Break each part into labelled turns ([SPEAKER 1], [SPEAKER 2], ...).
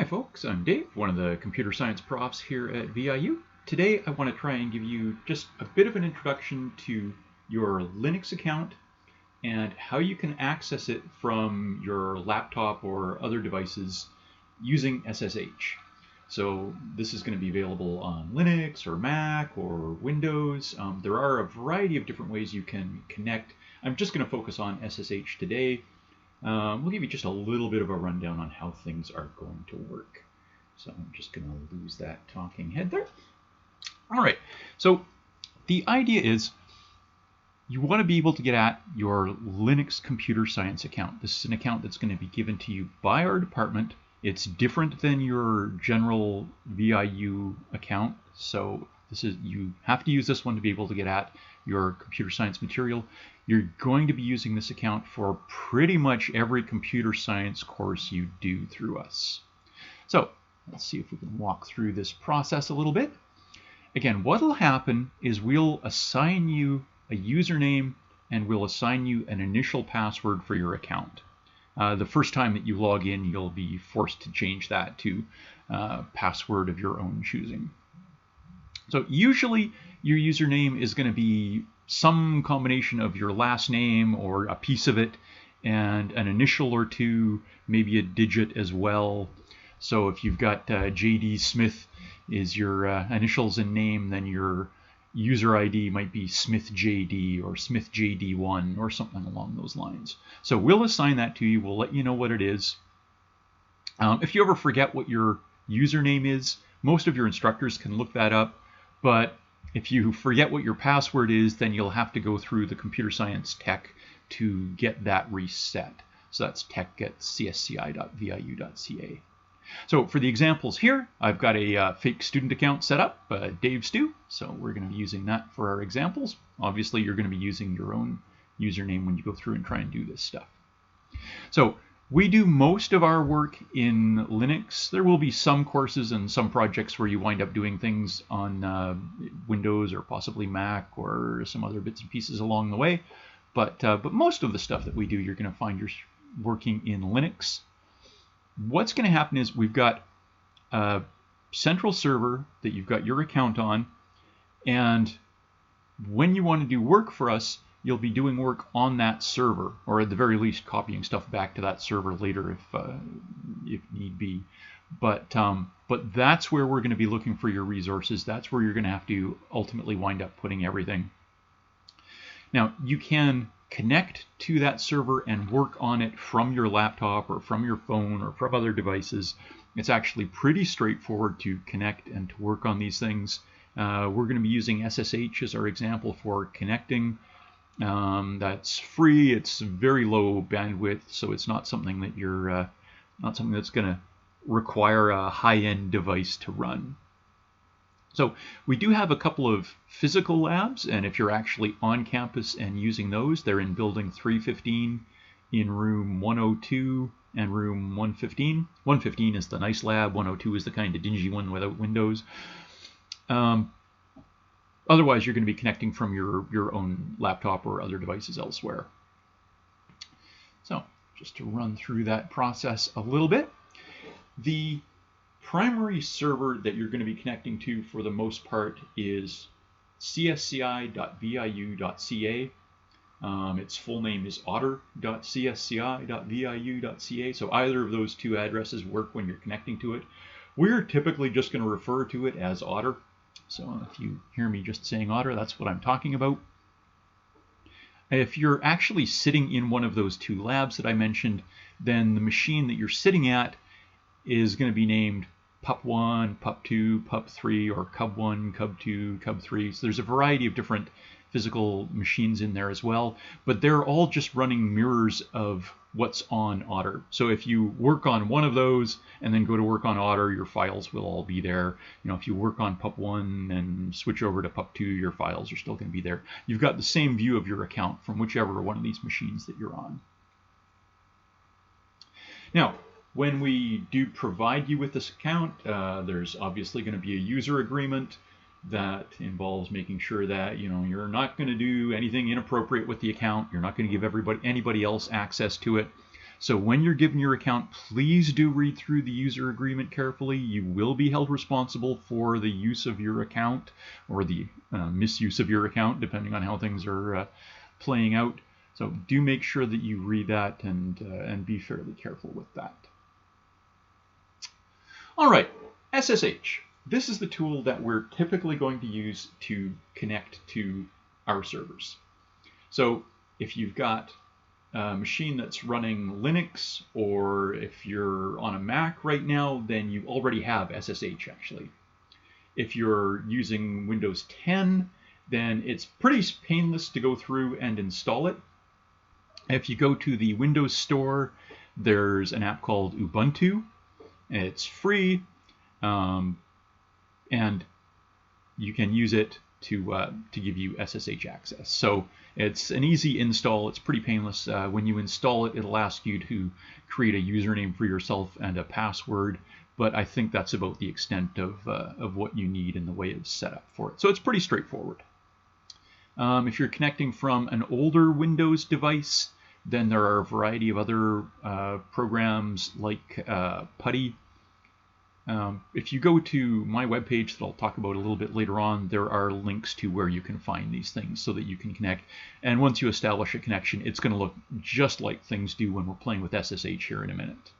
[SPEAKER 1] Hi folks, I'm Dave, one of the computer science profs here at VIU. Today I want to try and give you just a bit of an introduction to your Linux account and how you can access it from your laptop or other devices using SSH. So this is going to be available on Linux or Mac or Windows. There are a variety of different ways you can connect. I'm just going to focus on SSH today. We'll give you just a little bit of a rundown on how things are going to work. So I'm just going to lose that talking head there. All right, so the idea is you want to be able to get at your Linux computer science account. This is an account that's going to be given to you by our department. It's different than your general VIU account. So you have to use this one to be able to get at your computer science material. You're going to be using this account for pretty much every computer science course you do through us. So let's see if we can walk through this process a little bit. Again, what will happen is we'll assign you a username and we'll assign you an initial password for your account. The first time that you log in, you'll be forced to change that to password of your own choosing. So usually your username is going to be some combination of your last name or a piece of it and an initial or two, maybe a digit as well. So if you've got JD Smith is your initials and name, then your user ID might be SmithJD or SmithJD1 or something along those lines. So we'll assign that to you. We'll let you know what it is. If you ever forget what your username is, most of your instructors can look that up. But if you forget what your password is, then you'll have to go through the computer science tech to get that reset. So that's tech at csci.viu.ca. So for the examples here, I've got a fake student account set up, Dave Stu. So we're going to be using that for our examples. Obviously, you're going to be using your own username when you go through and try and do this stuff. So we do most of our work in Linux. There will be some courses and some projects where you wind up doing things on Windows or possibly Mac or some other bits and pieces along the way. But most of the stuff that we do, you're going to find you're working in Linux. What's going to happen is we've got a central server that you've got your account on. And when you want to do work for us, you'll be doing work on that server, or at the very least copying stuff back to that server later if need be. But that's where we're going to be looking for your resources. That's where you're going to have to ultimately wind up putting everything. Now, you can connect to that server and work on it from your laptop or from your phone or from other devices. It's actually pretty straightforward to connect and to work on these things. We're going to be using SSH as our example for connecting. That's free. It's very low bandwidth, so it's not something that you're not something that's going to require a high-end device to run. So we do have a couple of physical labs, and if you're actually on campus and using those, they're in building 315 in room 102 and room 115. 115 is the nice lab. 102 is the kind of dingy one without windows. Otherwise, you're going to be connecting from your own laptop or other devices elsewhere. So just to run through that process a little bit, the primary server that you're going to be connecting to for the most part is csci.viu.ca. Its full name is otter.csci.viu.ca. So either of those two addresses work when you're connecting to it. We're typically just going to refer to it as Otter. So if you hear me just saying Otter, that's what I'm talking about. If you're actually sitting in one of those two labs that I mentioned, then the machine that you're sitting at is going to be named Pup1, Pup2, Pup3, or Cub1, Cub2, Cub3. So there's a variety of different physical machines in there as well, but they're all just running mirrors of what's on Otter. So if you work on one of those and then go to work on Otter, your files will all be there. You know, if you work on Pup1 and switch over to Pup2, your files are still going to be there. You've got the same view of your account from whichever one of these machines that you're on. Now, when we do provide you with this account, there's obviously going to be a user agreement that involves making sure that you're not going to do anything inappropriate with the account. You're not going to give anybody else access to it. So when you're given your account, please do read through the user agreement carefully. You will be held responsible for the use of your account or the misuse of your account, depending on how things are playing out. So do make sure that you read that and be fairly careful with that. All right, SSH. This is the tool that we're typically going to use to connect to our servers. So if you've got a machine that's running Linux, or if you're on a Mac right now, then you already have SSH actually. If you're using Windows 10, then it's pretty painless to go through and install it. If you go to the Windows Store, there's an app called Ubuntu. It's free, and you can use it to give you SSH access. So it's an easy install. It's pretty painless. When you install it, it'll ask you to create a username for yourself and a password, but I think that's about the extent of what you need in the way of setup for it. So it's pretty straightforward. If you're connecting from an older Windows device, then there are a variety of other programs like PuTTY. If you go to my webpage that I'll talk about a little bit later on, there are links to where you can find these things so that you can connect. And once you establish a connection, it's going to look just like things do when we're playing with SSH here in a minute.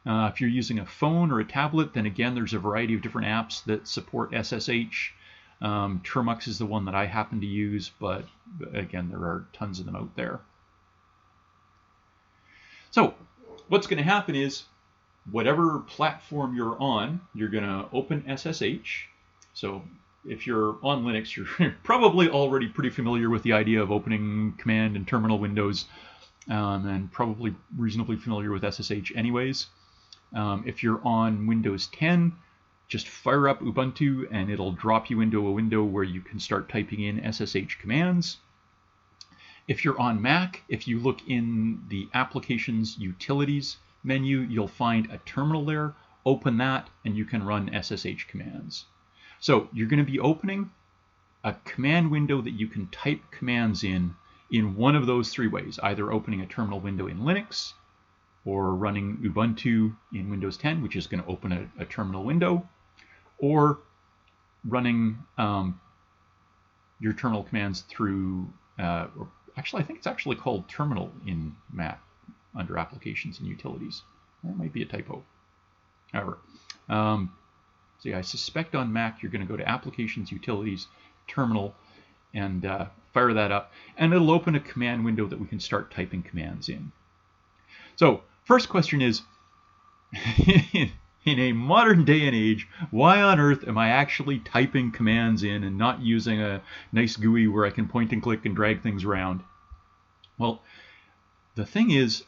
[SPEAKER 1] If you're using a phone or a tablet, then again, there's a variety of different apps that support SSH. Termux is the one that I happen to use, but again, there are tons of them out there. So what's going to happen is, whatever platform you're on, you're going to open SSH. So if you're on Linux, you're probably already pretty familiar with the idea of opening command and terminal windows, and probably reasonably familiar with SSH anyways. If you're on Windows 10, just fire up Ubuntu and it'll drop you into a window where you can start typing in SSH commands. If you're on Mac, if you look in the Applications Utilities menu, you'll find a terminal there. Open that and you can run SSH commands. So you're going to be opening a command window that you can type commands in one of those three ways, either opening a terminal window in Linux or running Ubuntu in Windows 10, which is going to open a terminal window, or running your terminal commands through, or actually I think it's actually called terminal in Mac under Applications and Utilities. That might be a typo. However, so yeah, I suspect on Mac you're going to go to Applications, Utilities, Terminal, and fire that up, and it'll open a command window that we can start typing commands in. So first question is, in a modern day and age, why on earth am I actually typing commands in and not using a nice GUI where I can point and click and drag things around? Well, the thing is,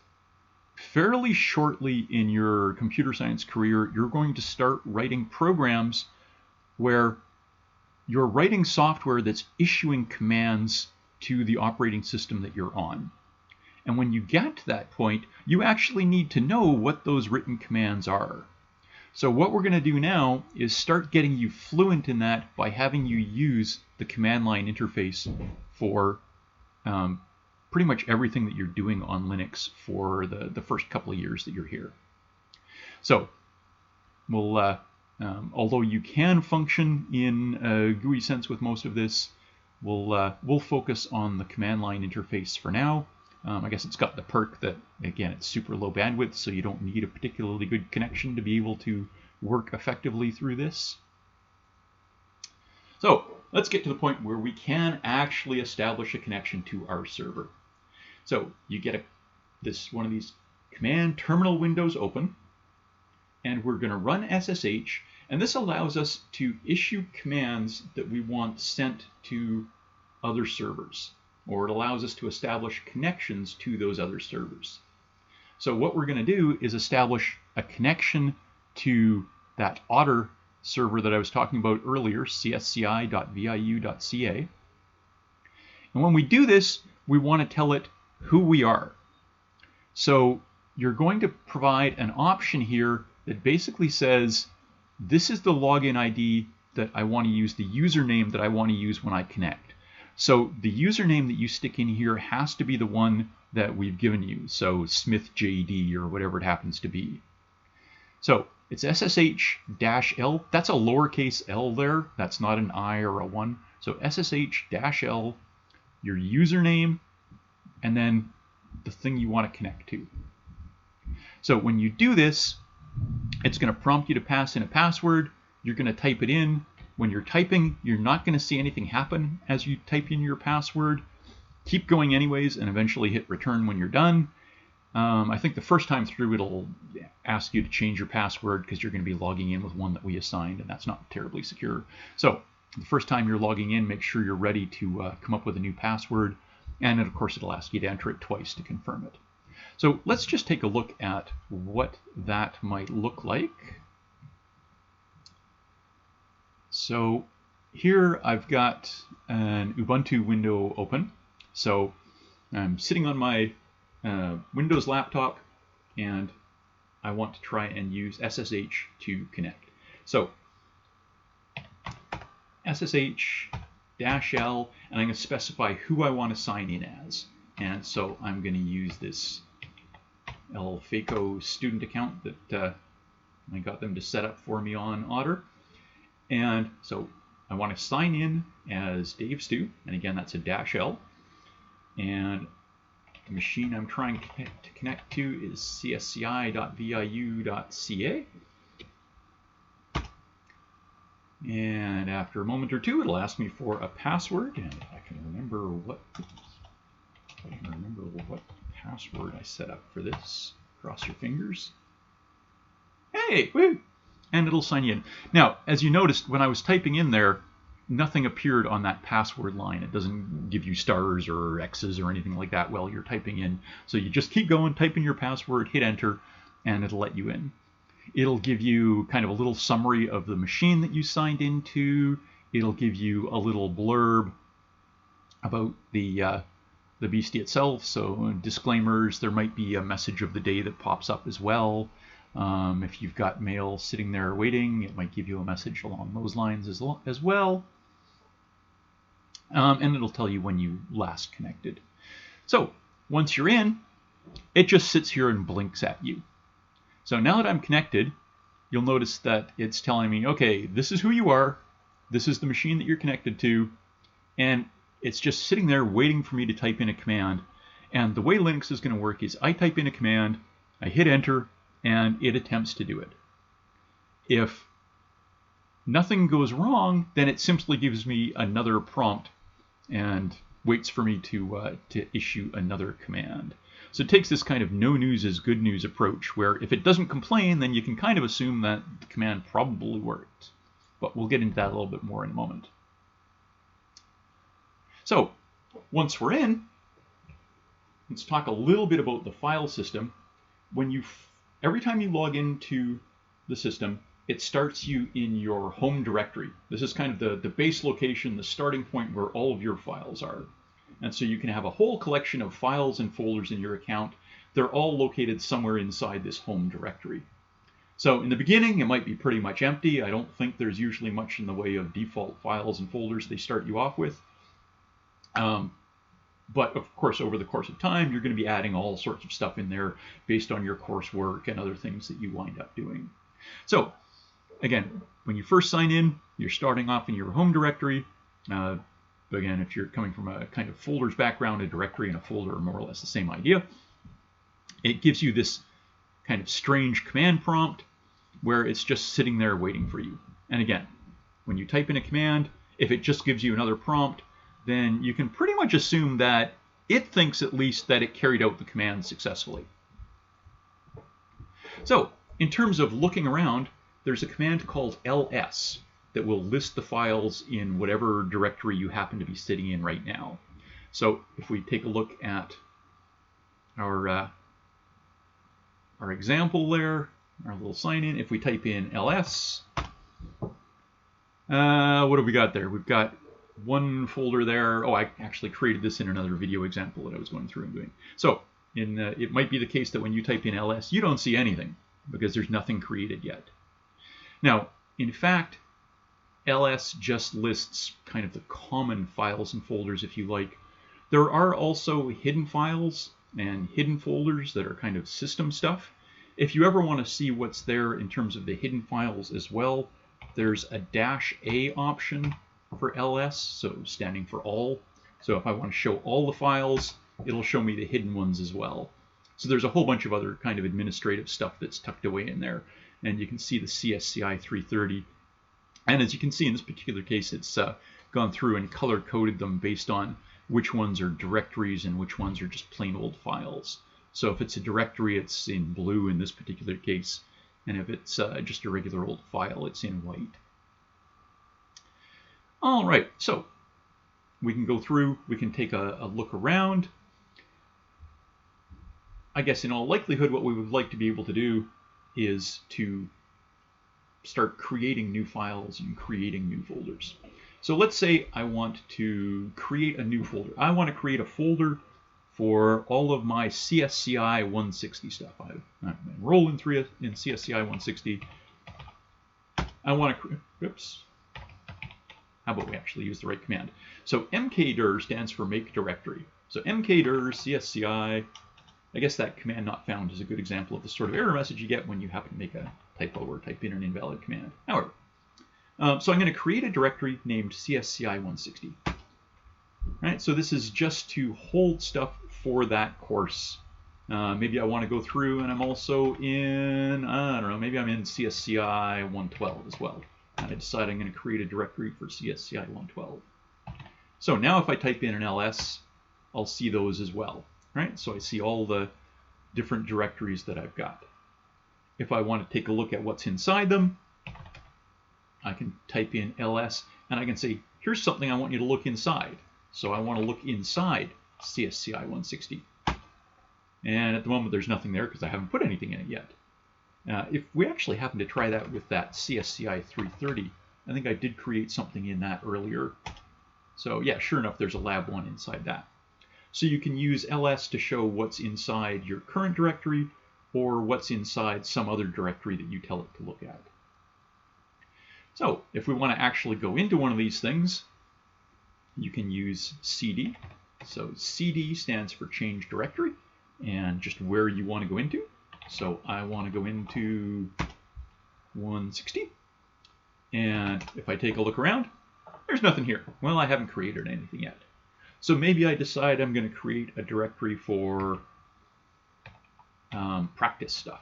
[SPEAKER 1] fairly shortly in your computer science career, you're going to start writing programs where you're writing software that's issuing commands to the operating system that you're on. And when you get to that point, you actually need to know what those written commands are. So what we're going to do now is start getting you fluent in that by having you use the command line interface for pretty much everything that you're doing on Linux for the first couple of years that you're here. So we'll, although you can function in a GUI sense with most of this, we'll focus on the command line interface for now. I guess it's got the perk that, again, it's super low bandwidth, so you don't need a particularly good connection to be able to work effectively through this. So let's get to the point where we can actually establish a connection to our server. So you get one of these command terminal windows open, and we're going to run SSH, and this allows us to issue commands that we want sent to other servers, or it allows us to establish connections to those other servers. So what we're going to do is establish a connection to that Otter server that I was talking about earlier, csci.viu.ca. And when we do this, we want to tell it who we are. So you're going to provide an option here that basically says, this is the login ID that I want to use, the username that I want to use when I connect. So the username that you stick in here has to be the one that we've given you. So Smith JD or whatever it happens to be. So it's SSH-L. That's a lowercase l there. That's not an I or a 1. So SSH-L, your username, and then the thing you want to connect to. So when you do this, it's going to prompt you to pass in a password. You're going to type it in. When you're typing, you're not going to see anything happen as you type in your password. Keep going anyways, and eventually hit return when you're done. I think the first time through, it'll ask you to change your password because you're going to be logging in with one that we assigned, and that's not terribly secure. So the first time you're logging in, make sure you're ready to come up with a new password. And of course, it'll ask you to enter it twice to confirm it. So let's just take a look at what that might look like. So here I've got an Ubuntu window open. So I'm sitting on my Windows laptop, and I want to try and use SSH to connect. So SSH-L, and I'm going to specify who I want to sign in as. And so I'm going to use this LFACO student account that I got them to set up for me on Otter. And so I want to sign in as Dave Stu, and again, that's a -L. And the machine I'm trying to connect to is csci.viu.ca. And after a moment or two, it'll ask me for a password, and I can remember what password I set up for this. Cross your fingers. Hey, woo! And it'll sign you in. Now, as you noticed, when I was typing in there, nothing appeared on that password line. It doesn't give you stars or X's or anything like that while you're typing in. So you just keep going, type in your password, hit enter, and it'll let you in. It'll give you kind of a little summary of the machine that you signed into. It'll give you a little blurb about the beastie itself. So disclaimers, there might be a message of the day that pops up as well. If you've got mail sitting there waiting, it might give you a message along those lines as well. And it'll tell you when you last connected. So once you're in, it just sits here and blinks at you. So now that I'm connected, you'll notice that it's telling me, okay, this is who you are, this is the machine that you're connected to, and it's just sitting there waiting for me to type in a command. And the way Linux is going to work is I type in a command, I hit enter, and it attempts to do it. If nothing goes wrong, then it simply gives me another prompt and waits for me to issue another command. So it takes this kind of no news is good news approach, where if it doesn't complain, then you can kind of assume that the command probably worked. But we'll get into that a little bit more in a moment. So once we're in, let's talk a little bit about the file system. Every time you log into the system, it starts you in your home directory. This is kind of the base location, the starting point where all of your files are. And so you can have a whole collection of files and folders in your account. They're all located somewhere inside this home directory. So in the beginning, it might be pretty much empty. I don't think there's usually much in the way of default files and folders they start you off with. But of course, over the course of time, you're going to be adding all sorts of stuff in there based on your coursework and other things that you wind up doing. So again, when you first sign in, you're starting off in your home directory. Again, if you're coming from a kind of folders background, a directory and a folder are more or less the same idea. It gives you this kind of strange command prompt where it's just sitting there waiting for you. And again, when you type in a command, if it just gives you another prompt, then you can pretty much assume that it thinks at least that it carried out the command successfully. So in terms of looking around, there's a command called ls that will list the files in whatever directory you happen to be sitting in right now. So if we take a look at our example there, our little sign in, if we type in ls, what have we got there? We've got one folder there. Oh, I actually created this in another video example that I was going through and doing. So it might be the case that when you type in ls, you don't see anything because there's nothing created yet. Now, in fact, ls just lists kind of the common files and folders, if you like. There are also hidden files and hidden folders that are kind of system stuff. If you ever want to see what's there in terms of the hidden files as well, there's a -A option for ls, so standing for all. So if I want to show all the files, it'll show me the hidden ones as well. So there's a whole bunch of other kind of administrative stuff that's tucked away in there. And you can see the csci 330. And as you can see in this particular case, it's gone through and color-coded them based on which ones are directories and which ones are just plain old files. So if it's a directory, it's in blue in this particular case. And if it's just a regular old file, it's in white. All right, so we can go through, we can take a look around. I guess in all likelihood, what we would like to be able to do is to start creating new files and creating new folders. So let's say I want to create a new folder. I want to create a folder for all of my CSCI 160 stuff. I'm enrolled in CSCI 160. I want to, oops. How about we actually use the right command? So mkdir stands for make directory. So mkdir CSCI, I guess that command not found is a good example of the sort of error message you get when you happen to make a typo or type in an invalid command. However, so I'm going to create a directory named CSCI 160. Right, so this is just to hold stuff for that course. Maybe I want to go through and I'm also in, I don't know, maybe I'm in CSCI 112 as well. And I decide I'm going to create a directory for CSCI 112. So now if I type in an ls, I'll see those as well. Right, so I see all the different directories that I've got. If I want to take a look at what's inside them, I can type in ls and I can say, here's something I want you to look inside. So I want to look inside CSCI 160. And at the moment, there's nothing there because I haven't put anything in it yet. If we actually happen to try that with that CSCI 330, I think I did create something in that earlier. So yeah, sure enough, there's a lab 1 inside that. So you can use ls to show what's inside your current directory or what's inside some other directory that you tell it to look at. So if we want to actually go into one of these things, you can use cd. So cd stands for change directory and just where you want to go into. So I want to go into 160. And if I take a look around, there's nothing here. Well, I haven't created anything yet. So maybe I decide I'm going to create a directory for practice stuff.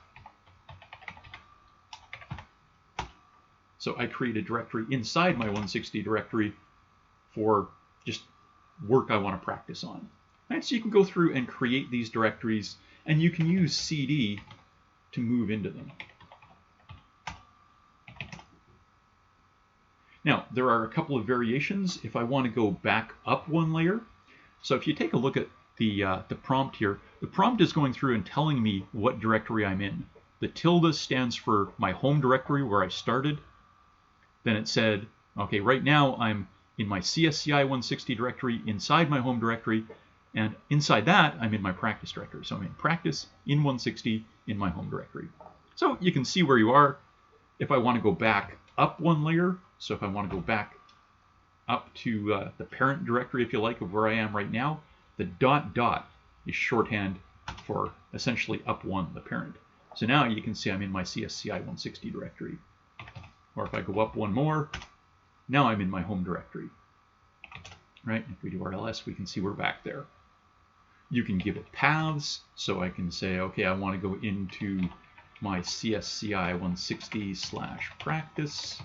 [SPEAKER 1] So I create a directory inside my 160 directory for just work I want to practice on. Right? So you can go through and create these directories, and you can use cd to move into them. Now, there are a couple of variations if I want to go back up one layer. So if you take a look at the prompt here, the prompt is going through and telling me what directory I'm in. The tilde stands for my home directory where I started. Then it said, okay, right now I'm in my CSCI 160 directory inside my home directory, and inside that I'm in my practice directory. So I'm in practice in 160 in my home directory. So you can see where you are. If I want to go back up one layer, so if I want to go back up to the parent directory, if you like, of where I am right now, the ... is shorthand for essentially up one, the parent. So now you can see I'm in my CSCI 160 directory. Or if I go up one more, now I'm in my home directory. Right? If we do our ls, we can see we're back there. You can give it paths, so I can say, okay, I want to go into my CSCI 160/practice.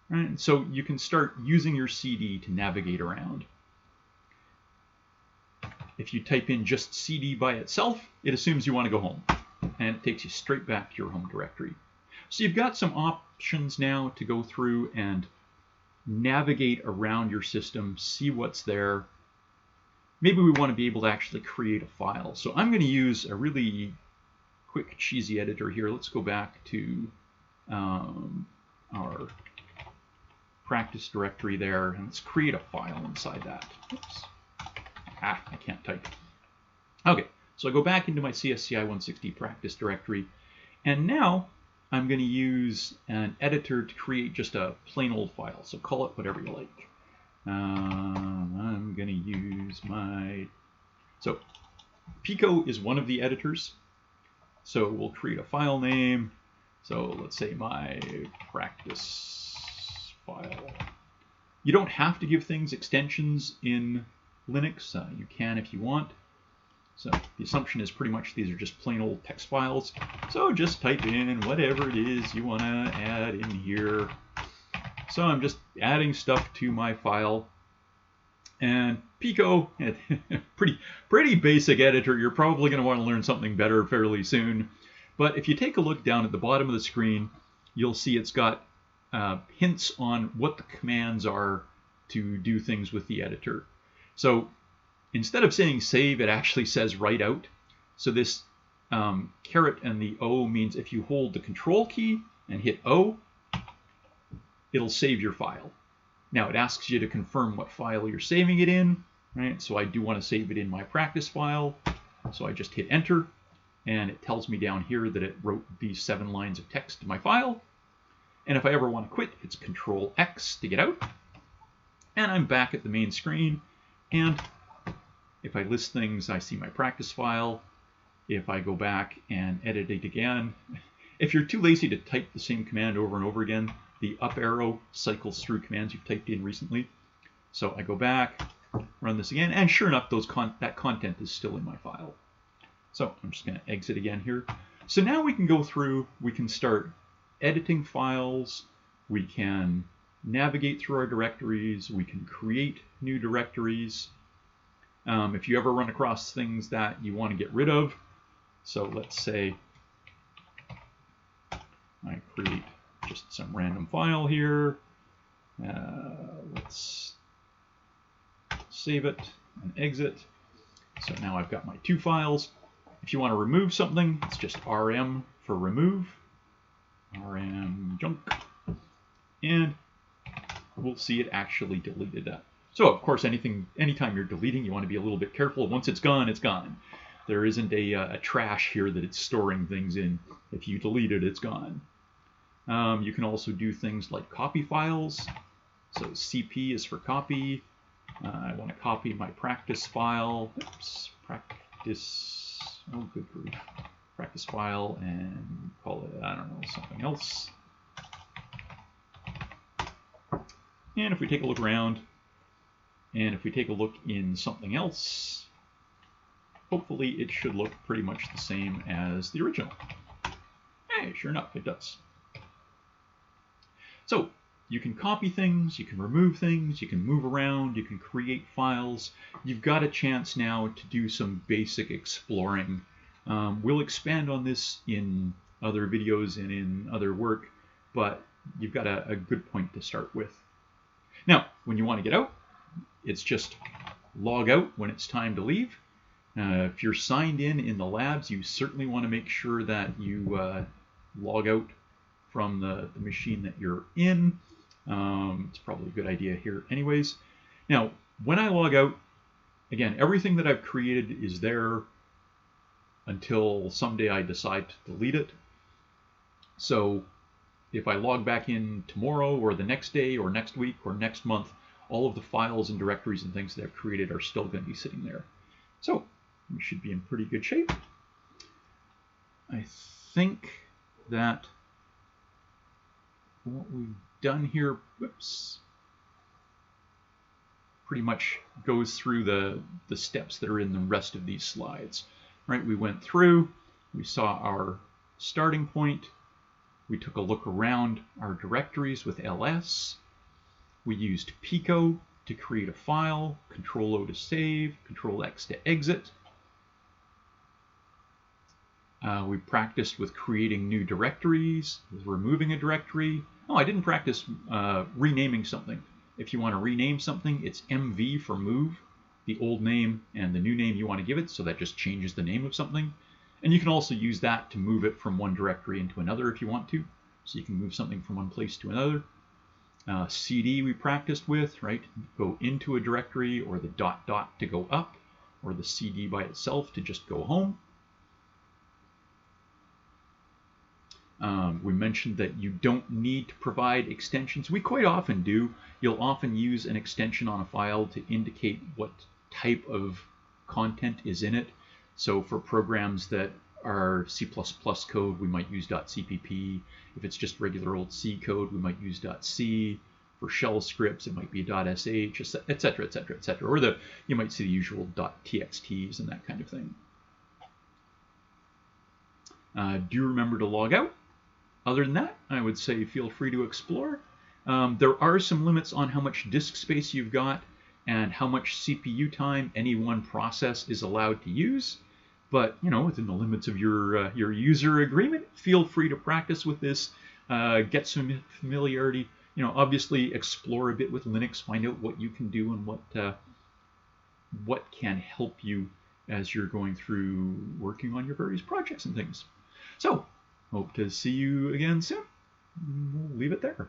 [SPEAKER 1] Right? So you can start using your cd to navigate around. If you type in just cd by itself, it assumes you want to go home, and it takes you straight back to your home directory. So you've got some options now to go through and navigate around your system, see what's there. Maybe we want to be able to actually create a file. So I'm going to use a really quick cheesy editor here. Let's go back to our practice directory there, and let's create a file inside that. Oops. I can't type. Okay, so I go back into my CSCI 160 practice directory, and now I'm going to use an editor to create just a plain old file. So call it whatever you like. I'm going to use my... So Pico is one of the editors. So we'll create a file name. So let's say my practice file. You don't have to give things extensions in Linux. You can if you want. So the assumption is pretty much these are just plain old text files. So just type in whatever it is you want to add in here. So I'm just adding stuff to my file. And Pico, pretty basic editor. You're probably going to want to learn something better fairly soon. But if you take a look down at the bottom of the screen, you'll see it's got hints on what the commands are to do things with the editor. So instead of saying save, it actually says write out. So this caret and the O means if you hold the control key and hit O, it'll save your file. Now it asks you to confirm what file you're saving it in, right? So I do want to save it in my practice file. So I just hit enter, and it tells me down here that it wrote these 7 lines of text to my file. And if I ever want to quit, it's Control X to get out. And I'm back at the main screen. And if I list things, I see my practice file. If I go back and edit it again, if you're too lazy to type the same command over and over again, the up arrow cycles through commands you've typed in recently. So I go back, run this again, and sure enough, that content is still in my file. So I'm just going to exit again here. So now we can go through, we can start editing files, we can navigate through our directories, we can create new directories. If you ever run across things that you want to get rid of, so let's say I create just some random file here. Let's save it and exit. So now I've got my 2 files. If you want to remove something, it's just rm for remove, rm junk, and we'll see it actually deleted that. So of course, anytime you're deleting, you want to be a little bit careful. Once it's gone, it's gone. There isn't a trash here that it's storing things in. If you delete it, it's gone. You can also do things like copy files. So CP is for copy. I want to copy my practice file. Oops, practice. Oh, good grief. Practice file and call it, I don't know, something else. And if we take a look around, and if we take a look in something else, hopefully it should look pretty much the same as the original. Hey, sure enough, it does. So you can copy things, you can remove things, you can move around, you can create files. You've got a chance now to do some basic exploring. We'll expand on this in other videos and in other work, but you've got a good point to start with. Now, when you want to get out, it's just log out when it's time to leave. If you're signed in the labs, you certainly want to make sure that you log out from the machine that you're in. It's probably a good idea here anyways. Now, when I log out, again, everything that I've created is there until someday I decide to delete it. So if I log back in tomorrow or the next day or next week or next month, all of the files and directories and things that I've created are still going to be sitting there. So we should be in pretty good shape. I think that what we've done here, whoops, pretty much goes through the steps that are in the rest of these slides. Right, we went through, we saw our starting point, we took a look around our directories with ls, we used Pico to create a file, Control O to save, Control X to exit. We practiced with creating new directories, with removing a directory. Oh, I didn't practice renaming something. If you want to rename something, it's MV for move, the old name and the new name you want to give it, so that just changes the name of something. And you can also use that to move it from one directory into another if you want to. So you can move something from one place to another. CD we practiced with, right? Go into a directory, or the ... to go up, or the CD by itself to just go home. We mentioned that you don't need to provide extensions. We quite often do. You'll often use an extension on a file to indicate what type of content is in it. So for programs that are C++ code, we might use .cpp. If it's just regular old C code, we might use .c. For shell scripts, it might be .sh, etc., etc., etc. Or you might see the usual .txts and that kind of thing. Do remember to log out. Other than that, I would say feel free to explore. There are some limits on how much disk space you've got and how much CPU time any one process is allowed to use. But within the limits of your user agreement, feel free to practice with this, get some familiarity. Obviously explore a bit with Linux, find out what you can do and what can help you as you're going through working on your various projects and things. So, hope to see you again soon. We'll leave it there.